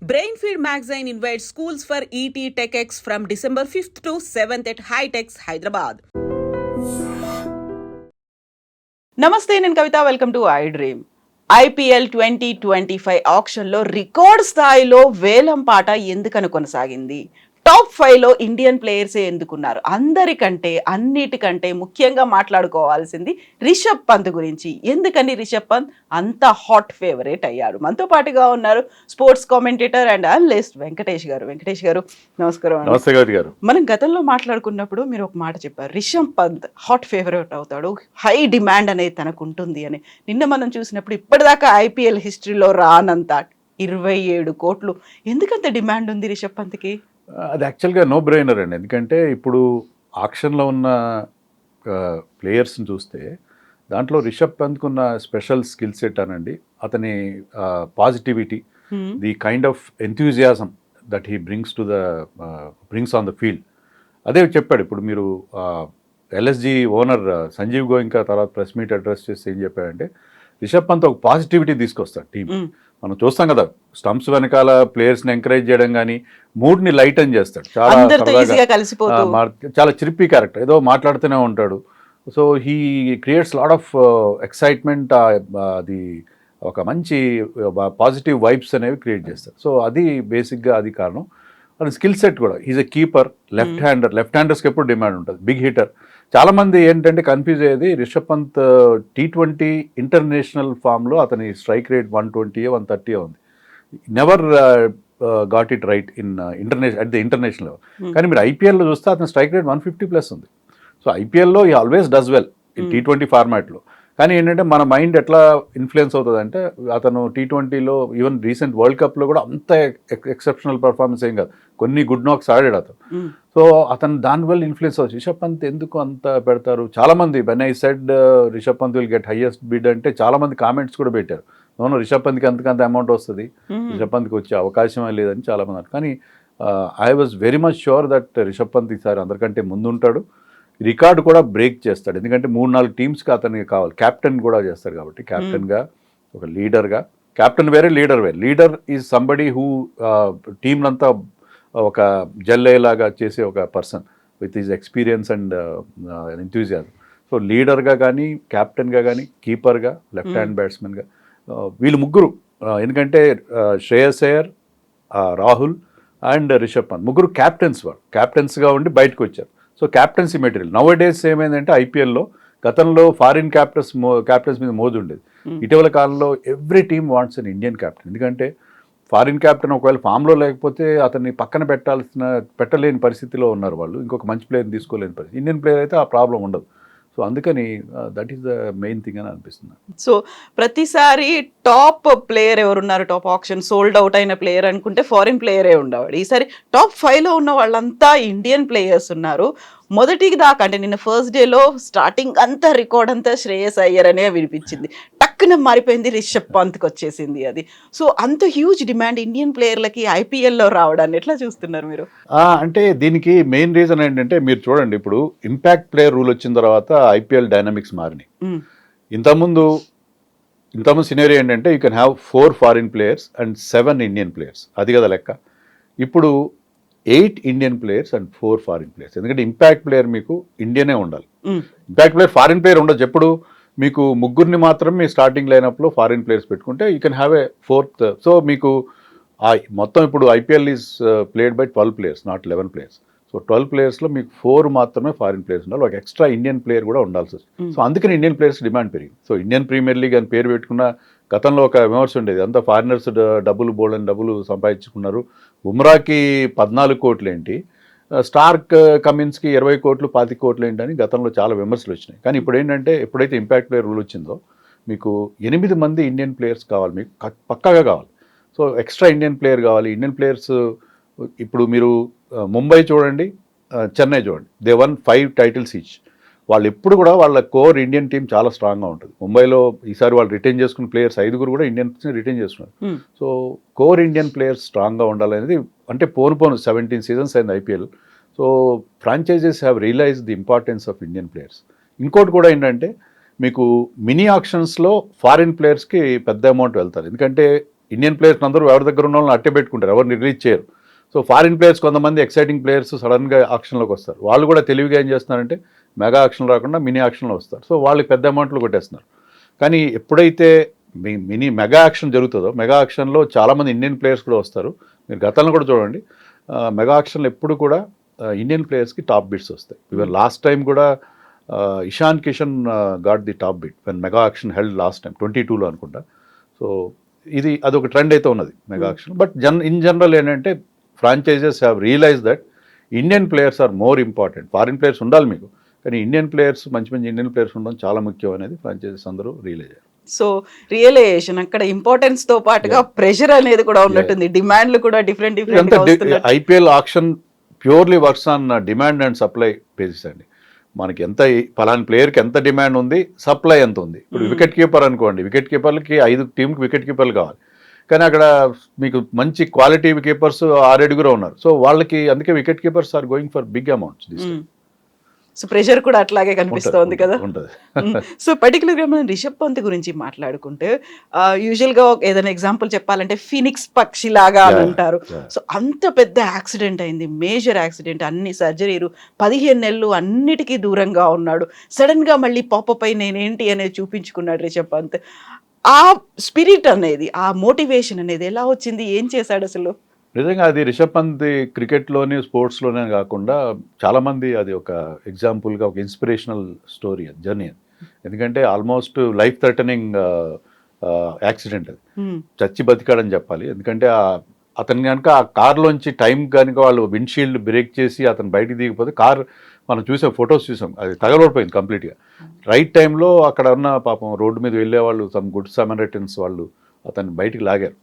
Brainfeed magazine invites schools for ET TechX from December 5th to 7th at Hightex, Hyderabad. నమస్తే, నేను Kavitha. Welcome to I dream. IPL 2025 ఆక్షన్లో record స్థాయిలో వేలం పాట ఎందుకని కొనసాగింది? టాప్ 5లో ఇండియన్ ప్లేయర్సే ఎందుకున్నారు? అందరికంటే అన్నిటికంటే ముఖ్యంగా మాట్లాడుకోవాల్సింది రిషబ్ పంత్ గురించి. ఎందుకని రిషబ్ పంత్ అంత హాట్ ఫేవరెట్ అయ్యారు? మనతో పాటుగా ఉన్నారు sports commentator and analyst Venkatesh గారు. వెంకటేష్ గారు, నమస్కారం. నమస్తే గారు. మనం గతంలో మాట్లాడుకున్నప్పుడు మీరు ఒక మాట చెప్పారు, రిషబ్ పంత్ హాట్ ఫేవరెట్ అవుతాడు, హై డిమాండ్ అనేది తనకు ఉంటుంది అని. నిన్న మనం చూసినప్పుడు ఇప్పటిదాకా IPL హిస్టరీలో రానంత 27 కోట్లు. ఎందుకంత డిమాండ్ ఉంది రిషబ్ పంత్కి? అది యాక్చువల్గా నో బ్రెయినర్ అండి. ఎందుకంటే ఇప్పుడు ఆక్షన్లో ఉన్న ప్లేయర్స్ని చూస్తే దాంట్లో రిషబ్ పంత్కు ఉన్న స్పెషల్ స్కిల్ సెట్ అనండి, అతని positivity, the kind of enthusiasm that he brings on the field. అదే చెప్పాడు. ఇప్పుడు మీరు LSG ఓనర్ సంజీవ్ గోయింకా తర్వాత ప్రెస్ మీట్ అడ్రస్ చేస్తే ఏం చెప్పాడంటే, రిషబ్ పంత్ ఒక పాజిటివిటీ తీసుకొస్తాడు టీం. మనం చూస్తాం కదా, స్టంప్స్ వెనకాల ప్లేయర్స్ని ఎంకరేజ్ చేయడం కానీ, మూడ్ని లైటన్ చేస్తాడు. చాలా చిరిపి క్యారెక్టర్, ఏదో మాట్లాడుతూనే ఉంటాడు. So he creates lot of excitement. అది ఒక మంచి పాజిటివ్ వైబ్స్ అనేవి క్రియేట్ చేస్తారు. సో అది బేసిక్గా అది కారణం. అది స్కిల్ సెట్ కూడా. ఈజ్ ఎ కీపర్, లెఫ్ట్ హ్యాండర్స్కి ఎప్పుడు డిమాండ్ ఉంటుంది, బిగ్ హిటర్. చాలామంది ఏంటంటే కన్ఫ్యూజ్ అయ్యేది, రిషబ్ పంత్ T20 ఇంటర్నేషనల్ ఫామ్లో అతని స్ట్రైక్ రేట్ 120 130 ఉంది. Never got it right in international level. కానీ మీరు IPLలో చూస్తే అతని స్ట్రైక్ రేట్ 150+ ఉంది. సో IPLలో ఈ ఆల్వేస్ డస్ వెల్ ఈ T20 ఫార్మాట్లో. కానీ ఏంటంటే మన మైండ్ ఎట్లా ఇన్ఫ్లుయెన్స్ అవుతుంది అంటే, అతను T20లో ఈవెన్ రీసెంట్ వరల్డ్ కప్లో కూడా అంత ఎక్సెప్షనల్ పర్ఫార్మెన్స్ ఏం కాదు, కొన్ని గుడ్ నాక్స్ ఆడాడు అతను. సో అతను దానివల్ల ఇన్ఫ్లుయెన్స్ అవచ్చు. రిషబ్ పంత్ ఎందుకు అంత పెడతారు చాలామంది. When I said Rishabh Pant will get highest bid అంటే చాలామంది కామెంట్స్ కూడా పెట్టారు, నోనో రిషబ్ పంత్కి అంత అమౌంట్ వస్తుంది, రిషబ్ పంత్కి వచ్చే అవకాశమే లేదని చాలామంది అన్నారు. కానీ I was very much sure that Rishabh Pant ఈసారి అందరికంటే ముందు ఉంటాడు, రికార్డు కూడా బ్రేక్ చేస్తాడు. ఎందుకంటే 3-4 టీమ్స్కి అతనికి కావాలి, క్యాప్టెన్ కూడా చేస్తాడు కాబట్టి. క్యాప్టెన్గా, ఒక లీడర్గా, క్యాప్టెన్ వేరే లీడర్ వేరే. లీడర్ ఈజ్ సంబడీ హూ టీంలంతా ఒక జల్లయ్యేలాగా చేసే ఒక person with his experience and enthusiasm. So లీడర్గా కానీ, క్యాప్టెన్గా కానీ, కీపర్గా, లెఫ్ట్ హ్యాండ్ బ్యాట్స్మెన్గా, వీళ్ళు ముగ్గురు. ఎందుకంటే శ్రేయస్ అయ్యర్, రాహుల్ అండ్ రిషబ్ పంత్ ముగ్గురు క్యాప్టెన్స్గా ఉండి బయటకు వచ్చారు. So captaincy material. Now days ఏమైందంటే IPLలో గతంలో ఫారిన్ క్యాప్టెన్స్ మీద మోజు ఉండేది. ఇటీవల కాలంలో every team wants an Indian captain. ఎందుకంటే ఫారిన్ క్యాప్టెన్ ఒకవేళ ఫామ్లో లేకపోతే అతన్ని పక్కన పెట్టలేని పరిస్థితిలో ఉన్నారు వాళ్ళు, ఇంకొక మంచి ప్లేయర్ని తీసుకోలేని పరిస్థితి. ఇండియన్ ప్లేయర్ అయితే ఆ ప్రాబ్లం ఉండదు. సో అందుకని that is the main thing అని అనిపిస్తుంది. సో ప్రతిసారి టాప్ ప్లేయర్ ఎవరున్నారు, టాప్ ఆప్షన్ సోల్డ్ అవుట్ అయిన ప్లేయర్ అనుకుంటే ఫారిన్ ప్లేయరే ఉండేవాడు. ఈసారి టాప్ 5లో ఉన్న వాళ్ళంతా ఇండియన్ ప్లేయర్స్ ఉన్నారు. మొదటికి దాకా అంటే నిన్న ఫస్ట్ డేలో స్టార్టింగ్ అంతా రికార్డ్ అంతా శ్రేయస్ అయ్యర్ అనే వినిపించింది, టక్కున మారిపోయింది, రిషబ్ పంత్కి వచ్చేసింది అది. సో అంత హ్యూజ్ డిమాండ్ ఇండియన్ ప్లేయర్లకి IPLలో రావడాన్ని ఎట్లా చూస్తున్నారు మీరు? అంటే దీనికి మెయిన్ రీజన్ ఏంటంటే, మీరు చూడండి, ఇప్పుడు ఇంపాక్ట్ ప్లేయర్ రూల్ వచ్చిన తర్వాత IPL డైనమిక్స్ మారినాయి. ఇంతకుముందు సినేరియో ఏంటంటే, you can have 4 foreign players and 7 Indian players, అది కదా లెక్క. ఇప్పుడు 8 Indian players and 4 foreign players. ఎందుకంటే ఇంపాక్ట్ ప్లేయర్ మీకు ఇండియనే ఉండాలి, ఇంపాక్ట్ ప్లేయర్ ఫారిన్ ప్లేయర్ ఉండదు. ఎప్పుడు మీకు ముగ్గురిని మాత్రమే మీ స్టార్టింగ్ లైనప్లో ఫారిన్ ప్లేయర్స్ పెట్టుకుంటే you can have a 4th. So మీకు మొత్తం ఇప్పుడు IPL is played by 12 players, not 11 players. So 12 ప్లేయర్స్లో మీకు 4 మాత్రమే ఫారిన్ ప్లేయర్స్ ఉండాలి, ఒక ఎక్స్ట్రా ఇండియన్ ప్లేయర్ కూడా ఉండాల్సి వస్తుంది. సో అందుకని ఇండియన్ ప్లేయర్స్ డిమాండ్ పెరిగింది. సో ఇండియన్ ప్రీమియర్ లీగ్ అని పేరు పెట్టుకున్న గతంలో ఒక విమర్శ ఉండేది, అంతా ఫారినర్స్ డబ్బులు సంపాదించుకున్నారు. బుమ్రాకి 14 కోట్లు ఏంటి, స్టార్క్ కమిన్స్కి 20 కోట్లు 25 కోట్లు ఏంటి అని గతంలో చాలా విమర్శలు వచ్చినాయి. కానీ ఇప్పుడు ఏంటంటే, ఎప్పుడైతే ఇంపాక్ట్ ప్లేయర్ రూల్ వచ్చిందో మీకు 8 మంది ఇండియన్ ప్లేయర్స్ కావాలి, మీకు పక్కాగా కావాలి. సో ఎక్స్ట్రా ఇండియన్ ప్లేయర్ కావాలి. ఇండియన్ ప్లేయర్స్ ఇప్పుడు మీరు ముంబై చూడండి, చెన్నై చూడండి, దే వన్ 5 టైటిల్స్ ఈచ్. వాళ్ళు ఎప్పుడు కూడా వాళ్ళ కోర్ ఇండియన్ టీం చాలా స్ట్రాంగ్గా ఉంటుంది. ముంబైలో ఈసారి వాళ్ళు రిటైన్ చేసుకున్న ప్లేయర్స్ 5 కూడా ఇండియన్స్ రిటైన్ చేసుకున్నారు. సో కోర్ ఇండియన్ ప్లేయర్స్ స్ట్రాంగ్గా ఉండాలనేది, అంటే పోను 17 సీజన్స్ అయింది IPL. So franchises have realise the importance of Indian players. ఇంకోటి కూడా ఏంటంటే, మీకు మినీ ఆక్షన్స్లో ఫారిన్ ప్లేయర్స్కి పెద్ద అమౌంట్ వెళ్తారు. ఎందుకంటే ఇండియన్ ప్లేయర్స్ అందరూ ఎవరి దగ్గర ఉన్న వాళ్ళని అట్టే పెట్టుకుంటారు, ఎవరిని రిలీజ్ చేయరు. సో ఫారిన్ ప్లేయర్స్ కొంతమంది ఎక్సైటింగ్ ప్లేయర్స్ సడన్గా ఆక్షన్లోకి వస్తారు. వాళ్ళు కూడా తెలివిగా ఏం చేస్తున్నారంటే మెగా ఆక్షన్ రాకుండా మినీ ఆక్షన్లో వస్తారు. సో వాళ్ళకి పెద్ద అమౌంట్లు కొట్టేస్తున్నారు. కానీ ఎప్పుడైతే మెగా ఆక్షన్ జరుగుతుందో, మెగా ఆక్షన్లో చాలామంది ఇండియన్ ప్లేయర్స్ కూడా వస్తారు. మీరు గతంలో కూడా చూడండి, మెగా ఆక్షన్లో ఎప్పుడు కూడా ఇండియన్ ప్లేయర్స్కి టాప్ బిడ్స్ వస్తాయి. ఈవెన్ లాస్ట్ టైం కూడా Ishan Kishan got the top bid when mega auction held last time 22లో అనుకుంటా. సో అదొక ట్రెండ్ అయితే ఉన్నది mega auction. But in general ఏంటంటే franchises have realise that Indian players are more important. Foreign players ఉండాలి మీకు, కానీ ఇండియన్ ప్లేయర్స్ మంచి మంచి ఇండియన్ ప్లేయర్స్ ఉండడం చాలా ముఖ్యం అనేది ఫ్రాంచైజెస్ అందరూ రియలైజ్ అయ్యారు. సో రియలైజేషన్ అక్కడ ఇంపార్టెన్స్ తో పాటుగా ప్రెషర్ అనేది కూడా ఉన్నట్టుంది, డిమాండ్లు కూడా different different. IPL auction purely works on demand and supply basis అండి. మనకి ఎంత పలాని ప్లేయర్కి ఎంత డిమాండ్ ఉంది, సప్లై ఎంత ఉంది. ఇప్పుడు వికెట్ కీపర్ అనుకోండి, వికెట్ కీపర్లకి 5 టీంకి వికెట్ కీపర్లు కావాలి, కానీ అక్కడ మీకు మంచి క్వాలిటీ కీపర్స్ 6 కూడా ఉన్నారు. సో వాళ్ళకి అందుకే wicket keepers are going for big amounts. So pressure కూడా అట్లాగే కనిపిస్తోంది కదా. ఉంటుంది. సో పర్టికులర్గా మనం రిషబ్ పంత్ గురించి మాట్లాడుకుంటే యూజువల్గా ఏదైనా ఎగ్జాంపుల్ చెప్పాలంటే ఫినిక్స్ పక్షి లాగా అని అంటారు. సో అంత పెద్ద యాక్సిడెంట్ అయింది, మేజర్ యాక్సిడెంట్, అన్ని సర్జరీలు, 15 నెలలు అన్నిటికీ దూరంగా ఉన్నాడు. సడన్ గా మళ్ళీ పాపపై నేనేంటి అనేది చూపించుకున్నాడు రిషబ్ పంత్. ఆ స్పిరిట్ అనేది, ఆ మోటివేషన్ అనేది ఎలా వచ్చింది, ఏం చేశాడు అసలు? నిజంగా అది రిషబ్ పంత్ క్రికెట్లోని స్పోర్ట్స్లోనే కాకుండా చాలామంది అది ఒక ఎగ్జాంపుల్గా ఒక ఇన్స్పిరేషనల్ స్టోరీ, అది జర్నీ. అది ఎందుకంటే ఆల్మోస్ట్ లైఫ్ థ్రెటనింగ్ యాక్సిడెంట్, అది చచ్చి బతికాడని చెప్పాలి. ఎందుకంటే అతను కనుక ఆ కార్లోంచి టైం కనుక వాళ్ళు విండ్షీల్డ్ బ్రేక్ చేసి అతను బయటికి దిగిపోతే కార్ మనం చూసాం, ఫొటోస్ చూసాం, అది తగలబడిపోయింది కంప్లీట్గా. రైట్ టైంలో అక్కడ ఉన్న పాపం రోడ్డు మీద వెళ్ళే వాళ్ళు, సమ్ గుడ్ సమరైటన్స్ వాళ్ళు అతన్ని బయటికి లాగారు.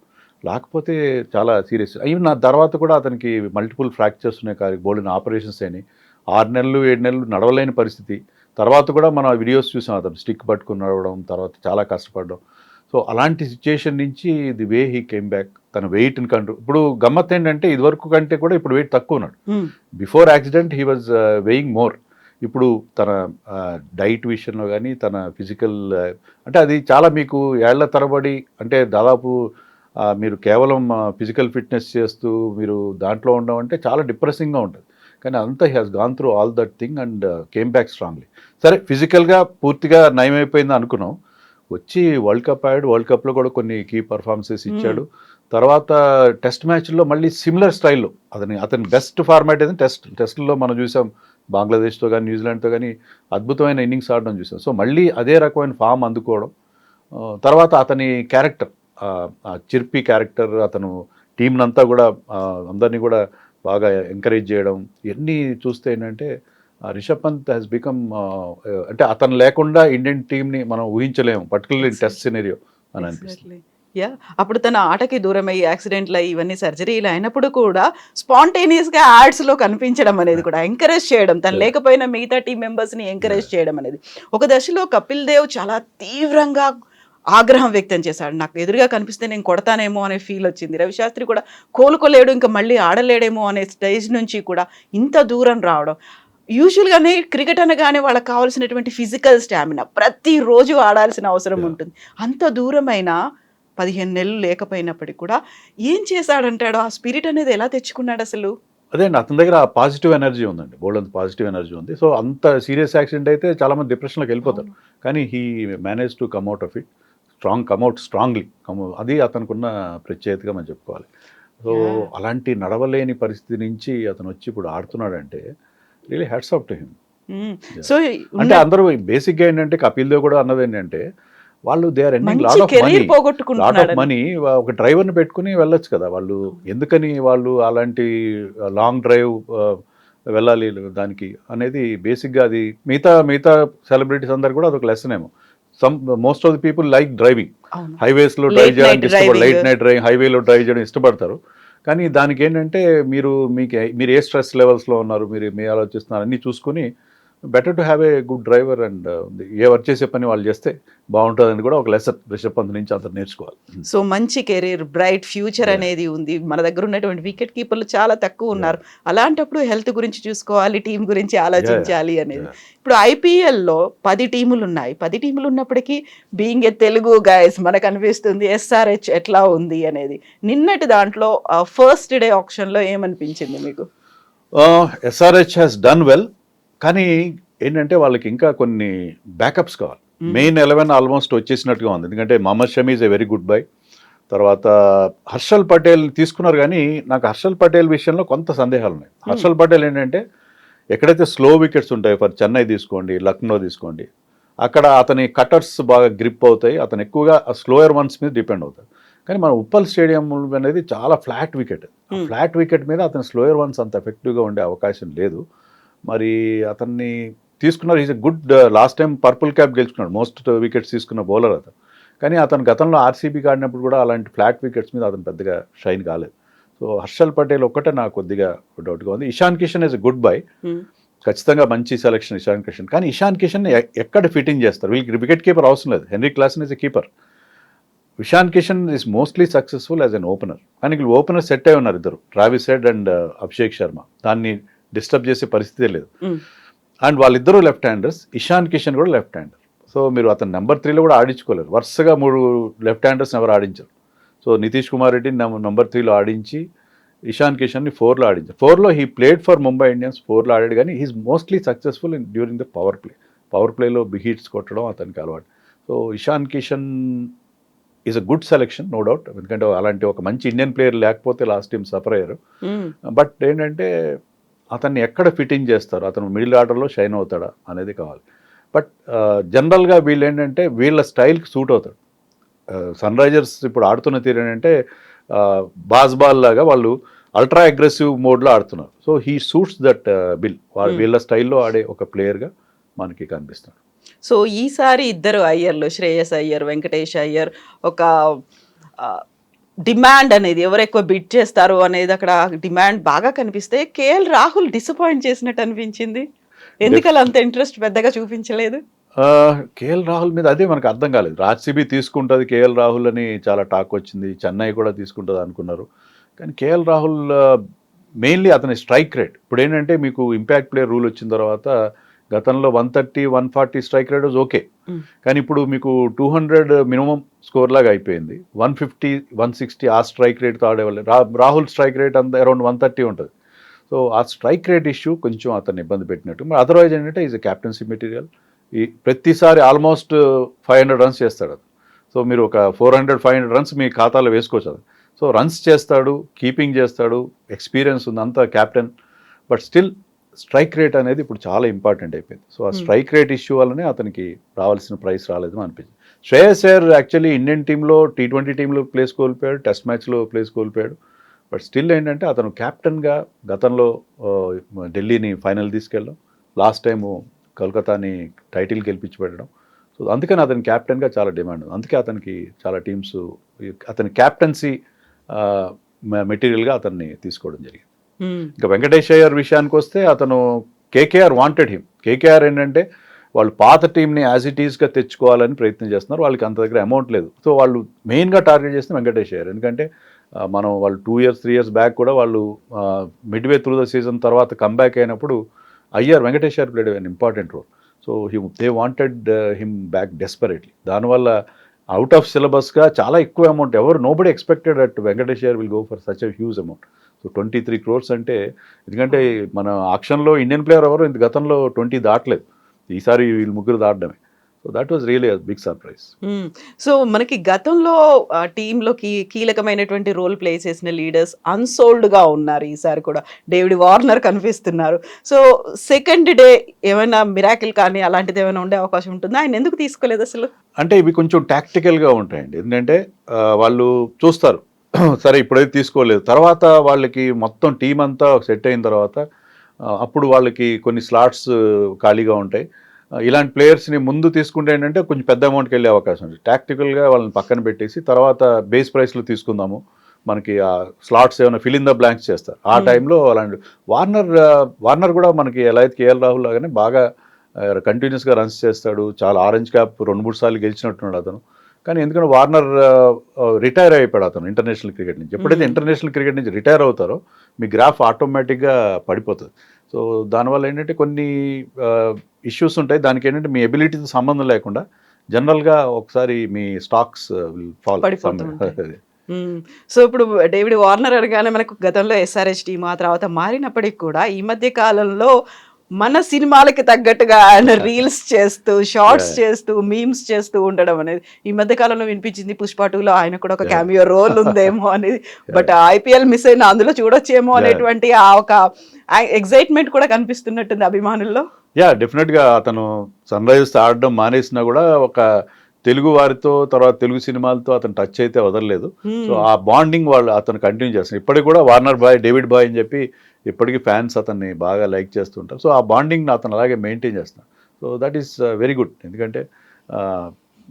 లేకపోతే చాలా సీరియస్ ఈవెన్ నా తర్వాత కూడా అతనికి మల్టిపుల్ ఫ్రాక్చర్స్ ఉన్నాయి, కానీ బోల్డెన్ ఆపరేషన్స్ అయినాయి. 6 నెలలు 7 నెలలు నడవలేని పరిస్థితి. తర్వాత కూడా మనం వీడియోస్ చూసాం, అతను స్టిక్ పట్టుకుని నడవడం, తర్వాత చాలా కష్టపడడం. సో అలాంటి సిచ్యుయేషన్ నుంచి the way he came back, తన వెయిట్ని కంట్రోల్. ఇప్పుడు గమ్మత్ ఏంటంటే ఇదివరకు కంటే కూడా ఇప్పుడు వెయిట్ తక్కువ ఉన్నాడు. Before accident he was weighing more. ఇప్పుడు తన డైట్ విషయంలో కానీ తన ఫిజికల్ అంటే అది చాలా మీకు ఏళ్ల తరబడి అంటే దాదాపు మీరు కేవలం ఫిజికల్ ఫిట్నెస్ చేస్తూ మీరు దాంట్లో ఉండడం అంటే చాలా డిప్రెసింగ్గా ఉంటుంది. కానీ అంతా he has gone through all that thing and came back strongly. సరే ఫిజికల్గా పూర్తిగా నయమైపోయింది అనుకున్నాం. వచ్చి వరల్డ్ కప్ ఆడాడు, వరల్డ్ కప్లో కూడా కొన్ని కీ పర్ఫార్మెన్సెస్ ఇచ్చాడు. తర్వాత టెస్ట్ మ్యాచ్లో మళ్ళీ సిమిలర్ స్టైల్లో అతని బెస్ట్ ఫార్మాట్ ఏదైనా టెస్ట్లో మనం చూసాం, బంగ్లాదేశ్తో కానీ న్యూజిలాండ్తో కానీ అద్భుతమైన ఇన్నింగ్స్ ఆడడం చూసాం. సో మళ్ళీ అదే రకమైన ఫామ్ అందుకోవడం, తర్వాత అతని క్యారెక్టర్, చిర్పీ క్యారెక్టర్, అతను టీంనంతా కూడా అందరినీ కూడా బాగా ఎంకరేజ్ చేయడం, ఇవన్నీ చూస్తే ఏంటంటే రిషబ్ పంత్ హ్యాస్ బికమ్ అంటే అతను లేకుండా ఇండియన్ టీంని మనం ఊహించలేము, పర్టికులర్లీ టెస్ట్ సినారియో అని అనిపిస్తుంది. అప్పుడు తన ఆటకి దూరం అయ్యి యాక్సిడెంట్లు అయ్యి ఇవన్నీ సర్జరీలు అయినప్పుడు కూడా స్పాంటేనియస్గా యాడ్స్లో కనిపించడం అనేది కూడా ఎంకరేజ్ చేయడం, తను లేకపోయినా మిగతా టీం మెంబర్స్ని ఎంకరేజ్ చేయడం అనేది. ఒక దశలో కపిల్ దేవ్ చాలా తీవ్రంగా ఆగ్రహం వ్యక్తం చేశాడు, నాకు ఎదురుగా కనిపిస్తే నేను కొడతానేమో అనే ఫీల్ వచ్చింది. రవిశాస్త్రి కూడా కోలుకోలేడు, ఇంకా మళ్ళీ ఆడలేడేమో అనే స్టేజ్ నుంచి కూడా ఇంత దూరం రావడం. యూజువల్గానే క్రికెట్ అనగానే వాళ్ళకి కావాల్సినటువంటి ఫిజికల్ స్టామినా, ప్రతిరోజు ఆడాల్సిన అవసరం ఉంటుంది. అంత దూరమైన 15 నెలలు లేకపోయినప్పటికీ కూడా ఏం చేశాడంటాడు, ఆ స్పిరిట్ అనేది ఎలా తెచ్చుకున్నాడు అసలు? అదే అండి, అతని దగ్గర ఆ పాజిటివ్ ఎనర్జీ ఉందండి, బోల్డ్ పాజిటివ్ ఎనర్జీ ఉంది. సో అంత సీరియస్ యాక్సిడెంట్ అయితే చాలామంది డిప్రెషన్లోకి వెళ్ళిపోతారు, కానీ he manage to come out of it strongly. అది అతనుకున్న ప్రత్యేకతగా మనం చెప్పుకోవాలి. సో అలాంటి నడవలేని పరిస్థితి నుంచి అతను వచ్చి ఇప్పుడు ఆడుతున్నాడంటే really hats off to him. So అంటే అందరూ బేసిక్గా ఏంటంటే కపిల్ దేవ్ కూడా అన్నది ఏంటంటే వాళ్ళు they are earning lot of money. ఒక డ్రైవర్ని పెట్టుకుని వెళ్ళొచ్చు కదా వాళ్ళు, ఎందుకని వాళ్ళు అలాంటి లాంగ్ డ్రైవ్ వెళ్ళాలి దానికి అనేది బేసిక్గా అది మిగతా సెలబ్రిటీస్ అందరు కూడా అదొక లెసన్ ఏమో. Most of the people like driving, హైవేస్లో డ్రైవ్ చేయడానికి ఇష్టపడతారు, లైట్ నైట్ డ్రైవింగ్, హైవేలో డ్రైవ్ చేయడం ఇష్టపడతారు. కానీ దానికి ఏంటంటే మీరు ఏ స్ట్రెస్ లెవెల్స్లో ఉన్నారు, మీరు ఆలోచిస్తున్నారు అన్నీ చూసుకొని better to have a good driver and A work చేసే పని వాళ్ళు చేస్తే బాగుంటుందని కూడా ఒక లెసన్ రిషబ్ పంత్ నుంచి అంతా నేర్చుకోవాలి. సో మంచి కెరీర్, బ్రైట్ ఫ్యూచర్ Yeah. అనేది ఉంది. మన దగ్గర ఉన్నటువంటి వికెట్ కీపర్లు చాలా తక్కువ ఉన్నారు. అలాంటప్పుడు హెల్త్ గురించి చూసుకోవాలి, టీం గురించి ఆలోచించాలి అనేది. Yeah. ఇప్పుడు ఐపీఎల్లో 10 టీములు ఉన్నాయి. 10 టీములు ఉన్నప్పటికీ బీయింగ్ ఏ తెలుగు గైస్ మనకు అనిపిస్తుంది ఎస్ఆర్హెచ్ ఎట్లా ఉంది అనేది. నిన్నటి దాంట్లో ఫస్ట్ డే ఆప్షన్లో ఏమనిపించింది మీకు? ఎస్ఆర్హెచ్ హ్యాస్ డన్ వెల్, కానీ ఏంటంటే వాళ్ళకి ఇంకా కొన్ని బ్యాకప్స్ కావాలి. మెయిన్ 11 ఆల్మోస్ట్ వచ్చేసినట్టుగా ఉంది, ఎందుకంటే Mohammed Shami is a very good buy. తర్వాత హర్షల్ పటేల్ తీసుకున్నారు, కానీ నాకు హర్షల్ పటేల్ విషయంలో కొంత సందేహాలు ఉన్నాయి. హర్షల్ పటేల్ ఏంటంటే ఎక్కడైతే స్లో వికెట్స్ ఉంటాయో, ఫర్ చెన్నై తీసుకోండి, లక్నో తీసుకోండి, అక్కడ అతని కటర్స్ బాగా గ్రిప్ అవుతాయి, అతను ఎక్కువగా స్లోయర్ వన్స్ మీద డిపెండ్ అవుతాడు. కానీ మన ఉప్పల్ స్టేడియం అనేది చాలా ఫ్లాట్ వికెట్. ఫ్లాట్ వికెట్ మీద అతని స్లోయర్ వన్స్ అంత ఎఫెక్టివ్గా ఉండే అవకాశం లేదు. మరి అతన్ని తీసుకున్నారు. Is a good, last time purple cap గెలుచుకున్నాడు, మోస్ట్ వికెట్స్ తీసుకున్న బౌలర్ అతను. కానీ అతను గతంలో ఆర్సీబీకి ఆడినప్పుడు కూడా అలాంటి ఫ్లాట్ వికెట్స్ మీద అతను పెద్దగా షైన్ కాలేదు. సో హర్షల్ పటేల్ ఒక్కటే నాకు కొద్దిగా డౌట్గా ఉంది. Ishan Kishan is a good bye, ఖచ్చితంగా మంచి సెలక్షన్ ఇషాన్ కిషన్. కానీ ఇషాన్ కిషన్ ఎక్కడ ఫిట్టింగ్ చేస్తారు? వీళ్ళకి వికెట్ కీపర్ అవసరం లేదు. Henry Klaasen is a keeper. Ishan Kishan is mostly successful as an opener. కానీ వీళ్ళు ఓపెనర్ సెట్ అయి ఉన్నారు ఇద్దరు, Travis head and Abhishek Sharma. దాన్ని డిస్టర్బ్ చేసే పరిస్థితే లేదు. అండ్ వాళ్ళిద్దరూ లెఫ్ట్ హ్యాండర్స్, ఇషాన్ కిషన్ కూడా లెఫ్ట్ హ్యాండర్. సో మీరు అతను నెంబర్ 3లో కూడా ఆడించుకోలేరు. వరుసగా 3 లెఫ్ట్ హ్యాండర్స్ ఎవరు ఆడించారు. సో నితీష్ కుమార్ రెడ్డిని నెంబర్ 3లో ఆడించి ఇషాన్ కిషన్ని 4లో ఆడించారు. 4లో he played for Mumbai Indians, 4లో ఆడాడు. కానీ he is mostly successful in during the power play. Power ప్లేలో బిగ్ హిట్స్ కొట్టడం అతనికి అలవాటు. So Ishan Kishan is a good selection, no doubt. ఎందుకంటే అలాంటి ఒక మంచి ఇండియన్ ప్లేయర్ లేకపోతే లాస్ట్ టైం సఫర్ అయ్యారు. బట్ ఏంటంటే అతన్ని ఎక్కడ ఫిట్టింగ్ చేస్తారు, అతను మిడిల్ ఆర్డర్లో షైన్ అవుతాడా అనేది కావాలి. బట్ జనరల్గా వీళ్ళు ఏంటంటే వీళ్ళ స్టైల్కి సూట్ అవుతాడు. సన్ రైజర్స్ ఇప్పుడు ఆడుతున్న తీరు ఏంటంటే బాల్ లాగా వాళ్ళు అల్ట్రా అగ్రెసివ్ మోడ్లో ఆడుతున్నారు. So he suits that bill. వీళ్ళ స్టైల్లో ఆడే ఒక ప్లేయర్గా మనకి కనిపిస్తున్నాడు. సో ఈసారి ఇద్దరు అయ్యర్లు, శ్రేయస్ అయ్యర్, వెంకటేష్ అయ్యర్, ఒక డిమాండ్ అనేది ఎవరు ఎక్కువ బిడ్ చేస్తారు అనేది అక్కడ డిమాండ్ బాగా కనిపిస్తే కేఎల్ రాహుల్ డిసప్పాయింట్ చేసినట్టు అనిపించింది. ఎందుకలా అంత ఇంట్రెస్ట్ పెద్దగా చూపించలేదు? కేఎల్ రాహుల్ మీద అదే మనకు అర్థం కాలేదు. ఆర్సీబీ తీసుకుంటుంది కేఎల్ రాహుల్ అని చాలా టాక్ వచ్చింది, చెన్నై కూడా తీసుకుంటుంది అనుకున్నారు. కానీ కేఎల్ రాహుల్ మెయిన్లీ అతని స్ట్రైక్ రేట్. ఇప్పుడు ఏంటంటే మీకు ఇంపాక్ట్ ప్లేయర్ రూల్ వచ్చిన తర్వాత గతంలో 130, 140 స్ట్రైక్ రేట్ వాజ్ ఓకే. కానీ ఇప్పుడు మీకు 200 మినిమం స్కోర్ లాగా అయిపోయింది. 150, 160 ఆ స్ట్రైక్ రేట్తో ఆడేవాళ్ళు. రాహుల్ స్ట్రైక్ రేట్ అంతా అరౌండ్ 130 ఉంటుంది. సో ఆ స్ట్రైక్ రేట్ ఇష్యూ కొంచెం అతన్ని ఇబ్బంది పెట్టినట్టు. మరి అదర్వైజ్ ఏంటంటే ఈజ్ ఎ క్యాప్టెన్సీ మెటీరియల్. ఈ ప్రతిసారి ఆల్మోస్ట్ 500 రన్స్ చేస్తాడు అది. సో మీరు ఒక 400, 500 రన్స్ మీ ఖాతాలో వేసుకోవచ్చు అది. సో రన్స్ చేస్తాడు, కీపింగ్ చేస్తాడు, ఎక్స్పీరియన్స్ ఉంది, అంతా captain. But still strike rate అనేది ఇప్పుడు చాలా ఇంపార్టెంట్ అయిపోయింది. సో ఆ స్ట్రైక్ రేట్ ఇష్యూ వల్లనే అతనికి రావాల్సిన ప్రైస్ రాలేదని అనిపించింది. శ్రేయస్ అయ్యర్ యాక్చువల్లీ ఇండియన్ టీంలో T20 టీంలో ప్లేస్ కోల్పోయాడు, టెస్ట్ మ్యాచ్లో ప్లేస్ కోల్పోయాడు. బట్ స్టిల్ ఏంటంటే అతను క్యాప్టెన్గా గతంలో ఢిల్లీని ఫైనల్ తీసుకెళ్ళడం, లాస్ట్ టైము కోల్కతాని టైటిల్ గెలిపించి పెట్టడం. సో అందుకని అతని క్యాప్టెన్గా చాలా డిమాండ్ ఉంది. అందుకే అతనికి చాలా టీమ్స్ అతని క్యాప్టెన్సీ మెటీరియల్గా అతన్ని తీసుకోవడం జరిగింది. ఇంకా వెంకటేష్ అయ్యర్ విషయానికి వస్తే అతను కేకేఆర్ వాంటెడ్ హిమ్. కేకేఆర్ ఏంటంటే వాళ్ళు పాత టీంని యాజ్ ఇట్ ఈస్గా తెచ్చుకోవాలని ప్రయత్నం చేస్తున్నారు. వాళ్ళకి అంత దగ్గర అమౌంట్ లేదు. సో వాళ్ళు మెయిన్గా టార్గెట్ చేస్తే వెంకటేష్ అయ్యర్. ఎందుకంటే మనం వాళ్ళు 2 years, 3 years బ్యాక్ కూడా వాళ్ళు మిడ్వే త్రూ ద సీజన్ తర్వాత కంబ్యాక్ అయినప్పుడు Venkatesh Iyer played an important role. So they wanted him back desperately. దానివల్ల అవుట్ ఆఫ్ సిలబస్గా చాలా ఎక్కువ అమౌంట్, nobody expected at Venkatesh Iyer will go for such a huge amount. So 23 crores అంటే, ఎందుకంటే మన ఆక్షన్లో ఇండియన్ ప్లేయర్ ఎవరు ఇంత గతంలో 20 దాటలేదు. ఈసారి వీళ్ళు ముగ్గురు దాటడమే. So that was really big surprise. So మనకి గతంలో టీంలోకి కీలకమైనటువంటి రోల్ ప్లే చేసిన లీడర్స్ అన్సోల్డ్గా ఉన్నారు. ఈసారి కూడా డేవిడ్ వార్నర్ కనిపిస్తున్నారు. సో సెకండ్ డే ఏమైనా మిరాకిల్ కానీ అలాంటిది ఏమైనా ఉండే అవకాశం ఉంటుందా? ఆయన ఎందుకు తీసుకోలేదు అసలు? అంటే ఇవి కొంచెం టాక్టికల్గా ఉంటాయండి. ఎందుకంటే వాళ్ళు చూస్తారు, సరే ఇప్పుడైతే తీసుకోలేదు, తర్వాత వాళ్ళకి మొత్తం టీం అంతా సెట్ అయిన తర్వాత అప్పుడు వాళ్ళకి కొన్ని స్లాట్స్ ఖాళీగా ఉంటాయి. ఇలాంటి ప్లేయర్స్ని ముందు తీసుకుంటే ఏంటంటే కొంచెం పెద్ద అమౌంట్కి వెళ్ళే అవకాశం ఉంది. టాక్టికల్గా వాళ్ళని పక్కన పెట్టేసి తర్వాత బేస్ ప్రైస్లో తీసుకుందాము, మనకి ఆ స్లాట్స్ ఏమైనా ఫిల్ ఇన్ ద బ్లాంక్స్ చేస్తారు. ఆ టైంలో అలాంటి వార్నర్ కూడా మనకి ఎలా అయితే కేఎల్ రాహుల్ లాగానే బాగా కంటిన్యూస్గా రన్స్ చేస్తాడు, చాలా ఆరెంజ్ క్యాప్ 2-3 సార్లు గెలిచినట్టున్నాడు అతను. కానీ ఎందుకంటే వార్నర్ రిటైర్ అయిపోయాడు అతను ఇంటర్నేషనల్ క్రికెట్ నుంచి. ఎప్పుడైతే ఇంటర్నేషనల్ క్రికెట్ నుంచి రిటైర్ అవుతారో మీ గ్రాఫ్ ఆటోమేటిక్గా పడిపోతుంది. సో దానివల్ల ఏంటంటే కొన్ని ఇష్యూస్ ఉంటాయి. దానికి ఏంటంటే మీ ఎబిలిటీతో సంబంధం లేకుండా జనరల్గా ఒకసారి మీ స్టాక్స్ విల్ ఫాల్. పడిపోతూ ఉంటాయి. సో ఇప్పుడు డేవిడ్ వార్నర్ అనగానే మనకు గతంలో ఎస్ఆర్హెచ్ టీమ్, ఆ తర్వాత మారినప్పటికి కూడా ఈ మధ్య కాలంలో మన సినిమాలకి తగ్గట్టుగా ఆయన రీల్స్ చేస్తూ, షార్ట్స్ చేస్తూ, మీమ్స్ చేస్తూ ఉండడం అనేది ఈ మధ్య కాలంలో వినిపించింది. పుష్ప 2లో ఆయన కూడా ఒక క్యామియో రోల్ ఉందేమో అనేది. బట్ ఐపీఎల్ మిస్ అయిన అందులో చూడొచ్చేమో అనేటువంటి ఆ ఒక ఎగ్జైట్మెంట్ కూడా కనిపిస్తున్నట్టుంది అభిమానుల్లో. డెఫినెట్గా అతను సన్ రైజర్స్ ఆడడం మానేసినా కూడా ఒక తెలుగు వారితో, తర్వాత తెలుగు సినిమాలతో అతను టచ్ అయితే వదలలేదు. సో ఆ బాండింగ్ వాళ్ళు అతను కంటిన్యూ చేస్తారు. ఇప్పటికి కూడా వార్నర్ బాయ్, డేవిడ్ బాయ్ అని చెప్పి ఇప్పటికీ ఫ్యాన్స్ అతన్ని బాగా లైక్ చేస్తుంటారు. సో ఆ బాండింగ్ అతను అలాగే మెయింటైన్ చేస్తున్నారు. So that is very good. ఎందుకంటే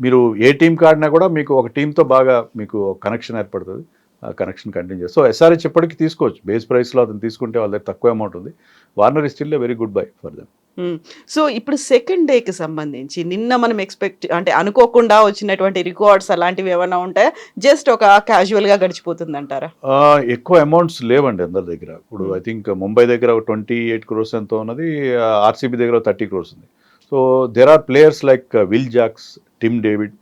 మీరు ఏ టీంకి ఆడినా కూడా మీకు ఒక టీంతో బాగా మీకు కనెక్షన్ ఏర్పడుతుంది. ఆ కనెక్షన్ కంటిన్యూ చేస్తారు. సో ఎస్ఆర్హెచ్ ఇప్పటికీ తీసుకోవచ్చు. బేస్ ప్రైస్లో అతను తీసుకుంటే వాళ్ళ దగ్గర తక్కువ అమౌంట్ ఉంది. Warner is still a very good by for them. So ఇప్పుడు సెకండ్ డేకి సంబంధించి నిన్న మనం ఎక్స్పెక్ట్ అంటే అనుకోకుండా వచ్చినటువంటి రికార్డ్స్ అలాంటివి ఏమైనా ఉంటాయా? జస్ట్ ఒక క్యాజువల్గా గడిచిపోతుంది అంటారా? ఎక్కువ అమౌంట్స్ లేవండి అందరి దగ్గర. ఇప్పుడు ఐ థింక్ ముంబై దగ్గర 28 crores ఎంతో ఉన్నది, ఆర్సీబీ దగ్గర 30 crores ఉంది. So there are players like Will Jacks, Tim David,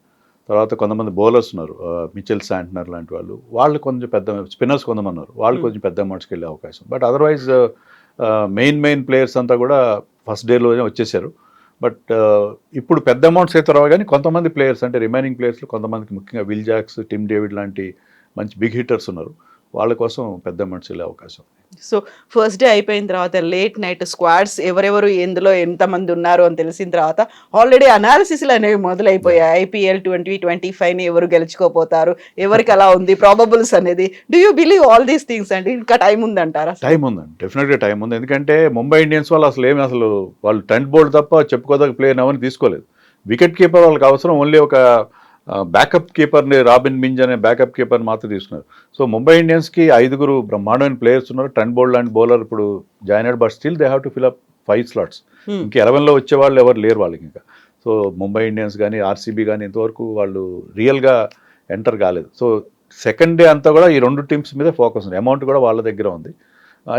తర్వాత కొంతమంది బౌలర్స్ ఉన్నారు, మిచెల్ శాంట్నర్ లాంటి వాళ్ళు కొంచెం పెద్ద స్పిన్నర్స్ కొంతమంది ఉన్నారు, వాళ్ళు కొంచెం పెద్ద అమౌంట్స్కి వెళ్ళే అవకాశం. బట్ అదర్వైజ్ మెయిన్ ప్లేయర్స్ అంతా కూడా ఫస్ట్ డేలోనే వచ్చేసారు. బట్ ఇప్పుడు పెద్ద అమౌంట్స్ అయితే రావు, కానీ కొంతమంది ప్లేయర్స్ అంటే రిమైనింగ్ ప్లేయర్స్లో కొంతమందికి ముఖ్యంగా విల్ జాక్స్, టిమ్ డేవిడ్ లాంటి మంచి బిగ్ హిట్టర్స్ ఉన్నారు. వాళ్ళ కోసం పెద్ద అమౌంట్స్ వెళ్ళే అవకాశం. సో ఫస్ట్ డే అయిపోయిన తర్వాత లేట్ నైట్ స్క్వాడ్స్ ఎవరెవరు ఎందులో ఎంతమంది ఉన్నారు అని తెలిసిన తర్వాత ఆల్రెడీ అనాలిసిస్లు అనేవి మొదలైపోయాయి. ఐపీఎల్ 2025ని ఎవరు గెలుచుకోపోతారు, ఎవరికి అలా ఉంది ప్రాబబుల్స్ అనేది. Do you believe all these things అండి? ఇంకా టైం ఉందంటారా? టైం ఉందండి, డెఫినెట్గా టైం ఉంది. ఎందుకంటే ముంబై ఇండియన్స్ వాళ్ళు అసలు వాళ్ళు ట్రెంట్ బోల్ట్ తప్ప చెప్పుకోదగ్గ ప్లేయర్ ఎవరిని తీసుకోలేదు. వికెట్ కీపర్ వాళ్ళకి అవసరం ఓన్లీ ఒక బ్యాకప్ కీపర్ని, రాబిన్ మింజ్ అనే బ్యాకప్ కీపర్ని మాత్రం తీసుకున్నారు. సో ముంబై ఇండియన్స్కి 5 బ్రహ్మాండమైన ప్లేయర్స్ ఉన్నారు. ట్రెంట్ బోల్ట్ లాంటి బౌలర్ ఇప్పుడు జాయిన్ అయ్యాడు. But still they have to fill up 5 slots. ఇంకా 11లో వచ్చేవాళ్ళు ఎవరు లేరు వాళ్ళకి ఇంకా. సో ముంబై ఇండియన్స్ కానీ ఆర్సీబీ కానీ ఇంతవరకు వాళ్ళు రియల్గా ఎంటర్ కాలేదు. సో సెకండ్ డే అంతా కూడా ఈ 2 టీమ్స్ మీద ఫోకస్ ఉంది. అమౌంట్ కూడా వాళ్ళ దగ్గర ఉంది.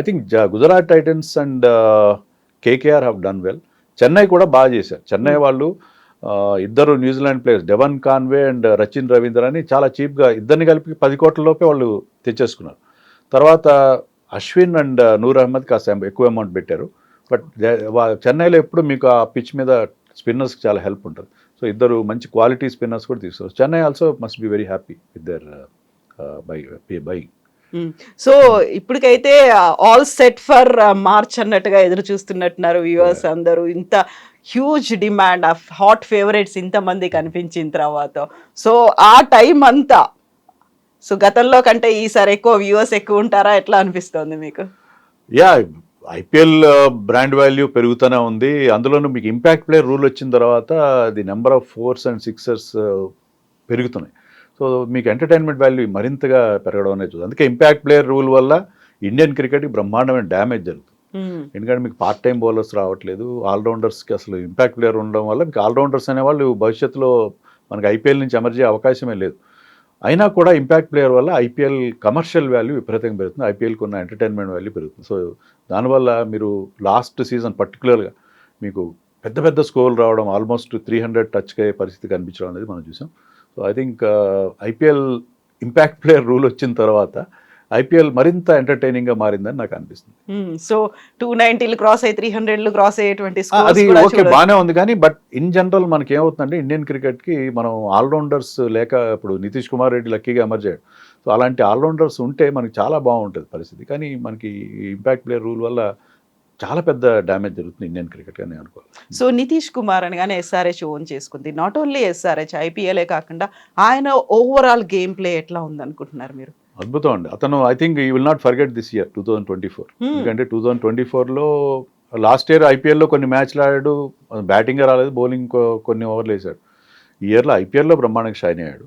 I think Gujarat Titans and KKR have done well. Chennai కూడా బాగా చేశారు. చెన్నై వాళ్ళు ఇద్దరు New Zealand players Devon Conway and Rachin Ravindra అని చాలా చీప్గా ఇద్దరిని కలిపి 10 crores లోపే వాళ్ళు తెచ్చేసుకున్నారు. తర్వాత అశ్విన్ అండ్ నూర్ అహ్మద్ కాస్త ఎక్కువ అమౌంట్ పెట్టారు. బట్ చెన్నైలో ఎప్పుడు మీకు ఆ పిచ్ మీద స్పిన్నర్స్కి చాలా హెల్ప్ ఉంటుంది. సో ఇద్దరు మంచి క్వాలిటీ స్పిన్నర్స్ కూడా తీసుకున్నారు. Chennai also must be very happy with their by. So ఇప్పటికైతే ఆల్ సెట్ ఫర్ మార్చ్ అన్నట్టుగా ఎదురు చూస్తున్నట్టున్నారు వ్యూవర్స్ అందరూ. ఇంత huge demand of hot favourites ఇంతమంది కనిపించిన తర్వాత సో ఆ టైం అంతా సో గతంలో కంటే ఈసారి ఎక్కువ వ్యూవర్స్ ఎక్కువ ఉంటారా? ఎట్లా అనిపిస్తుంది మీకు? ఐపీఎల్ బ్రాండ్ వాల్యూ పెరుగుతూనే ఉంది. అందులోనూ మీకు ఇంపాక్ట్ ప్లేయర్ రూల్ వచ్చిన తర్వాత the number of 4s and 6ers పెరుగుతున్నాయి. సో మీకు ఎంటర్టైన్మెంట్ వాల్యూ మరింతగా పెరగడం అనేది చూస్తుంది. అందుకే ఇంపాక్ట్ ప్లేయర్ రూల్ వల్ల ఇండియన్ క్రికెట్కి బ్రహ్మాండమైన డ్యామేజ్ జరుగుతుంది. ఎందుకంటే మీకు పార్ట్ టైం బౌలర్స్ రావట్లేదు, ఆల్రౌండర్స్కి అసలు ఇంపాక్ట్ ప్లేయర్ ఉండడం వల్ల మీకు ఆల్రౌండర్స్ అనేవాళ్ళు భవిష్యత్తులో మనకి ఐపీఎల్ నుంచి ఎమర్జీ అవకాశమే లేదు. అయినా కూడా ఇంపాక్ట్ ప్లేయర్ వల్ల ఐపీఎల్ కమర్షియల్ వాల్యూ విపరీతంగా పెరుగుతుంది, ఐపీఎల్కి ఉన్న ఎంటర్టైన్మెంట్ వాల్యూ పెరుగుతుంది. సో దానివల్ల మీరు లాస్ట్ సీజన్ పర్టికులర్గా మీకు పెద్ద పెద్ద స్కోర్లు రావడం, ఆల్మోస్ట్ 300 టచ్ అయ్యే పరిస్థితి కనిపించడం అనేది మనం చూసాం. So I think IPL impact player rule వచ్చిన తర్వాత ఐపీఎల్ మరింత ఎంటర్టైనింగ్గా మారిందని నాకు అనిపిస్తుంది. సో 290 క్రాస్ అయ్యి 300 క్రాస్ అయ్యేటువంటి అది ఓకే బాగానే ఉంది. కానీ బట్ ఇన్ జనరల్ మనకి ఏమవుతుందంటే ఇండియన్ క్రికెట్కి మనం ఆల్రౌండర్స్ లేక ఇప్పుడు నితీష్ కుమార్ రెడ్డి లక్కీగా ఎమర్జ్ అయ్యాడు. సో అలాంటి ఆల్రౌండర్స్ ఉంటే మనకి చాలా బాగుంటుంది పరిస్థితి. కానీ మనకి ఇంపాక్ట్ ప్లేయర్ రూల్ వల్ల చాలా పెద్ద డ్యామేజ్ జరుగుతుంది ఇండియన్ క్రికెట్ అని అనుకోవాలి. సో నితీష్ కుమార్ అనగానే ఎస్ఆర్హెచ్ ఓన్ చేసుకుంది. నాట్ ఓన్లీ ఎస్ఆర్హెచ్, ఐపీఎలే కాకుండా ఆయన ఓవరాల్ గేమ్ ప్లే ఎట్లా ఉంది అనుకుంటున్నారు మీరు? అద్భుతం అండి. అతను I think you will not forget this year 2024. ఎందుకంటే 2024లో లాస్ట్ ఇయర్ ఐపీఎల్లో కొన్ని మ్యాచ్లు ఆడాడు, బ్యాటింగ్ రాలేదు, బౌలింగ్ కొన్ని ఓవర్లు వేసాడు. ఈ ఇయర్లో ఐపీఎల్లో బ్రహ్మాండంగా షైన్ అయ్యాడు.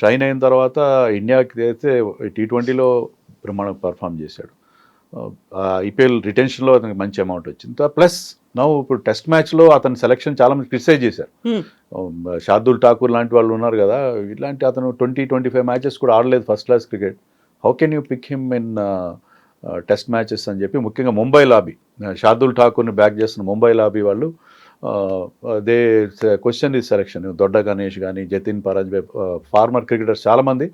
షైన్ అయిన తర్వాత ఇండియాకి అయితే T20లో బ్రహ్మాండంగా పర్ఫామ్ చేశాడు. ఐపీఎల్ రిటెన్షన్లో అతనికి మంచి అమౌంట్ వచ్చింది. ప్లస్ నవ్వు ఇప్పుడు టెస్ట్ మ్యాచ్లో అతని సెలక్షన్ చాలా మంది క్రిటిసైజ్ చేశారు. షార్దుల్ ఠాకూర్ లాంటి వాళ్ళు ఉన్నారు కదా, ఇలాంటి అతను 20-25 మ్యాచెస్ కూడా ఆడలేదు first class cricket. How can you pick him in test matches అని చెప్పి ముఖ్యంగా ముంబై లాబీ, షార్దుల్ ఠాకూర్ని బ్యాక్ చేస్తున్న ముంబై లాబీ వాళ్ళు దే క్వశ్చన్ ఈ సెలక్షన్. దొడ్డ గణేష్ కానీ, జతిన్ పరాజ్బే, ఫార్మర్ క్రికెటర్స్ చాలామంది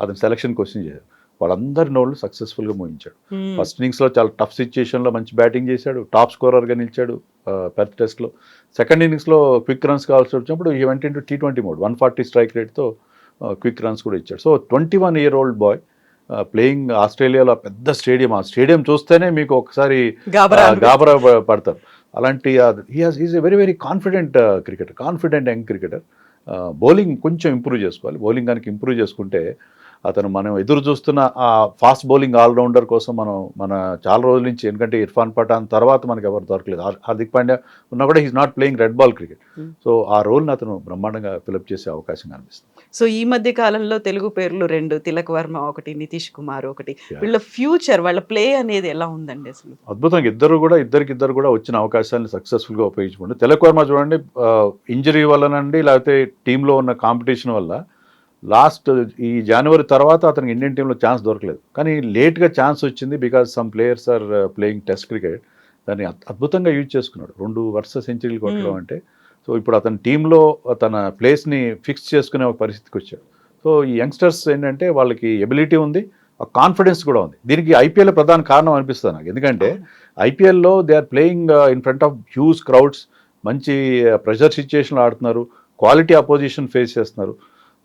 అతని సెలక్షన్ క్వశ్చన్ చేశారు. వాళ్ళందరి నోళ్ళు సక్సెస్ఫుల్గా ముగించాడు. ఫస్ట్ ఇన్నింగ్స్లో చాలా టఫ్ సిచ్యుయేషన్లో మంచి బ్యాటింగ్ చేశాడు, టాప్ స్కోరర్గా నిలిచాడు పెర్త్ టెస్ట్లో. సెకండ్ ఇన్నింగ్స్లో క్విక్ రన్స్ కావాల్సి వచ్చినప్పుడు ఈ went into T20 mode 140 strike రేట్తో క్విక్ రన్స్ కూడా ఇచ్చాడు. సో 21-year-old బాయ్ ప్లేయింగ్ ఆస్ట్రేలియాలో పెద్ద స్టేడియం. ఆ స్టేడియం చూస్తేనే మీకు ఒకసారి గాబరా పడతారు. అలాంటి is a very very confident cricketer, confident young cricketer. Bowling కొంచెం ఇంప్రూవ్ చేసుకోవాలి. బౌలింగ్ కనుక ఇంప్రూవ్ చేసుకుంటే అతను మనం ఎదురు చూస్తున్న ఆ ఫాస్ట్ బౌలింగ్ ఆల్రౌండర్ కోసం మన చాలా రోజుల నుంచి, ఎందుకంటే ఇర్ఫాన్ పఠాన్ తర్వాత మనకి ఎవరు దొరకలేదు. హార్దిక్ పాండ్యా ఉన్నా కూడా he's not playing red ball cricket. So ఆ రోల్ని అతను బ్రహ్మాండంగా ఫిలప్ చేసే అవకాశం కనిపిస్తుంది. సో ఈ మధ్య కాలంలో తెలుగు పేర్లు 2, తిలక్ వర్మ ఒకటి, నితీష్ కుమార్ ఒకటి, వీళ్ళ ఫ్యూచర్, వాళ్ళ ప్లే అనేది ఎలా ఉందండి అసలు? అద్భుతంగా ఇద్దరికిద్దరు కూడా వచ్చిన అవకాశాలను సక్సెస్ఫుల్గా ఉపయోగించుకుంటే, తిలక్ వర్మ చూడండి, ఇంజరీ వల్లనండి లేకపోతే టీంలో ఉన్న కాంపిటీషన్ వల్ల లాస్ట్ ఈ జనవరి తర్వాత అతనికి ఇండియన్ టీంలో ఛాన్స్ దొరకలేదు. కానీ లేట్గా ఛాన్స్ వచ్చింది because some players are playing test cricket. దాన్ని అద్భుతంగా యూజ్ చేసుకున్నాడు. 2 వరుస సెంచరీలు కొట్టడం అంటే. సో ఇప్పుడు అతని టీంలో తన ప్లేస్ని ఫిక్స్ చేసుకునే ఒక పరిస్థితికి వచ్చాడు. సో ఈ యంగ్స్టర్స్ ఏంటంటే వాళ్ళకి ఎబిలిటీ ఉంది, కాన్ఫిడెన్స్ కూడా ఉంది. దీనికి ఐపీఎల్ ప్రధాన కారణం అనిపిస్తుంది నాకు. ఎందుకంటే ఐపీఎల్లో they are playing in front of huge crowds, మంచి ప్రెషర్ సిచ్యుయేషన్లో ఆడుతున్నారు, క్వాలిటీ అపోజిషన్ ఫేస్ చేస్తున్నారు.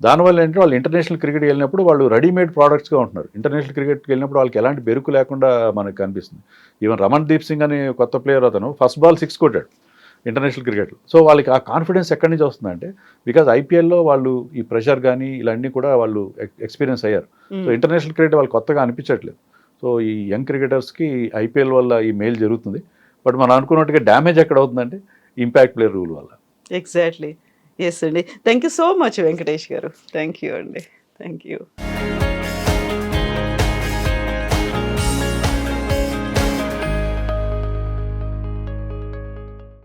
దానివల్ల ఏంటంటే వాళ్ళు ఇంటర్నేషనల్ క్రికెట్కి వెళ్ళినప్పుడు వాళ్ళు రెడీమేడ్ ప్రోడక్ట్స్గా ఉంటున్నారు. ఇంటర్నేషనల్ క్రికెట్కి వెళ్ళినప్పుడు వాళ్ళకి ఎలాంటి బెరుకు లేకుండా మనకు కనిపిస్తుంది. ఈవెన్ రమణ్ దీప్ సింగ్ అనే కొత్త ప్లేయర్, అతను ఫస్ట్ బాల్ 6 కొట్టాడు ఇంటర్నేషనల్ క్రికెట్లో. సో వాళ్ళకి ఆ కాన్ఫిడెన్స్ ఎక్కడి నుంచి వస్తుందంటే బికాజ్ ఐపీఎల్లో వాళ్ళు ఈ ప్రెషర్ కానీ ఇలాంటివి కూడా వాళ్ళు ఎక్స్పీరియన్స్ అయ్యారు. సో ఇంటర్నేషనల్ క్రికెట్ వాళ్ళు కొత్తగా అనిపించట్లేదు. సో ఈ యంగ్ క్రికెటర్స్కి ఐపీఎల్ వల్ల ఈ మేల్ జరుగుతుంది. బట్ మనం అనుకున్నట్టుగా డ్యామేజ్ ఎక్కడ అవుతుందంటే ఇంపాక్ట్ ప్లేయర్ రూల్ వల్ల. ఎగ్జాక్ట్లీ. ఎస్ అండి. Thank you so much Venkatesh గారు. థ్యాంక్ యూ అండి. Thank you.